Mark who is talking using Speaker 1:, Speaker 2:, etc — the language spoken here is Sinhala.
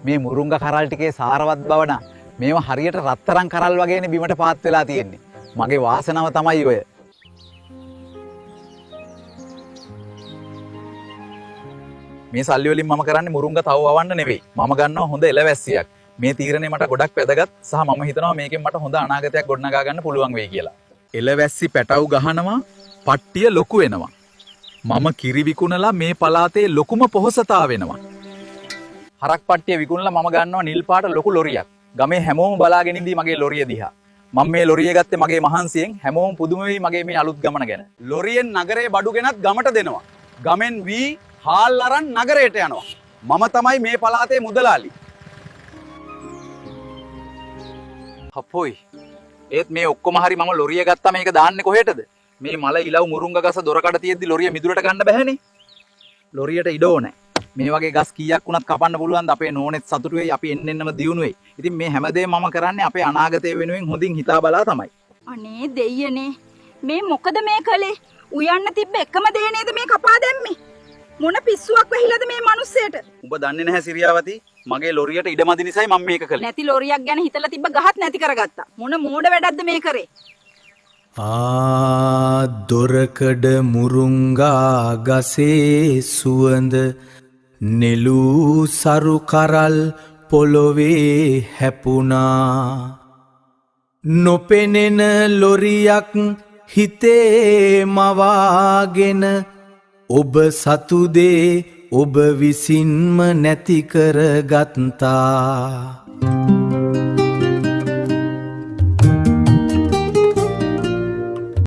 Speaker 1: මේ මුරුංග කරල් ටිකේ සාරවත් බව නා මේවා හරියට රත්තරන් කරල් වගේනේ බිමට පාත් වෙලා තියෙන්නේ. මගේ වාසනාව තමයි ඔය. මේ සල්ලි වලින් මම කරන්නේ මුරුංග තව වවන්න නෙවෙයි. මම ගන්නවා හොඳ එළවැස්සියක්. මේ තීරණය මට ගොඩක් වැදගත් සහ මම හිතනවා මේකෙන් මට හොඳ අනාගතයක් ගොඩනගා ගන්න පුළුවන් වෙයි කියලා. එළවැස්සි පැටව් ගහනවා, පට්ටිය ලොකු වෙනවා. මම කිරි විකුණලා මේ පළාතේ ලොකුම පොහොසතා වෙනවා. හරක් පට්ටිය විකුණලා මම ගන්නවා නිල් පාට ලොකු ලොරියක්. ගමේ හැමෝම බලාගෙන ඉඳී මගේ ලොරිය දිහා. මම මේ ලොරිය ගත්තේ මගේ මහන්සියෙන්. හැමෝම පුදුම වෙයි මගේ මේ අලුත් ගමන ගැන. ලොරියෙන් නගරේ බඩු ගෙනත් ගමට දෙනවා. ගමෙන් වී හාල් අරන් නගරයට යනවා. මම තමයි මේ පළාතේ මුදලාලි. හපොයි. ඒත් මේ ඔක්කොම හරි මම ලොරිය ගත්තා මේක දාන්නේ කොහෙටද? මේ මල ඉලව් මුරුංග ගස දොරකඩ තියෙද්දි ලොරිය මිදුලට ගන්න බැහැනේ. ලොරියට ඉඩ ඕනේ. මේ වගේ ගස් කීයක් වුණත් කපන්න පුළුවන් ද අපේ නෝනෙත් සතුටු වෙයි අපි එන්නෙන්නම දියුණු වෙයි. ඉතින් මේ හැමදේම මම කරන්නේ අපේ අනාගතය වෙනුවෙන් හොඳින් හිතා බලා තමයි.
Speaker 2: අනේ දෙයියනේ මේ මොකද මේ කලේ? උයන්න තිබ්බ එකම දේ නේද මේ කපා දැම්මේ? මොන පිස්සුවක් වෙහිලාද මේ මිනිස්සෙට?
Speaker 1: උඹ දන්නේ නැහැ සිරියාවති මගේ ලොරියට ඉඩමදි නිසායි මම මේක කළේ.
Speaker 2: නැති ලොරියක් ගැන හිතලා තිබ්බ ගහත් නැති කරගත්තා. මොන මෝඩ වැඩක්ද මේ කරේ?
Speaker 3: දොරකඩ මුරුංගා ගසේ සුවඳ නෙලූ සරු කරල් පොළොවේ හැපුණා. නොපෙනෙන ලොරියක් හිතේ මවාගෙන ඔබ සතුදේ ඔබ විසින්ම නැති කරගත්තා.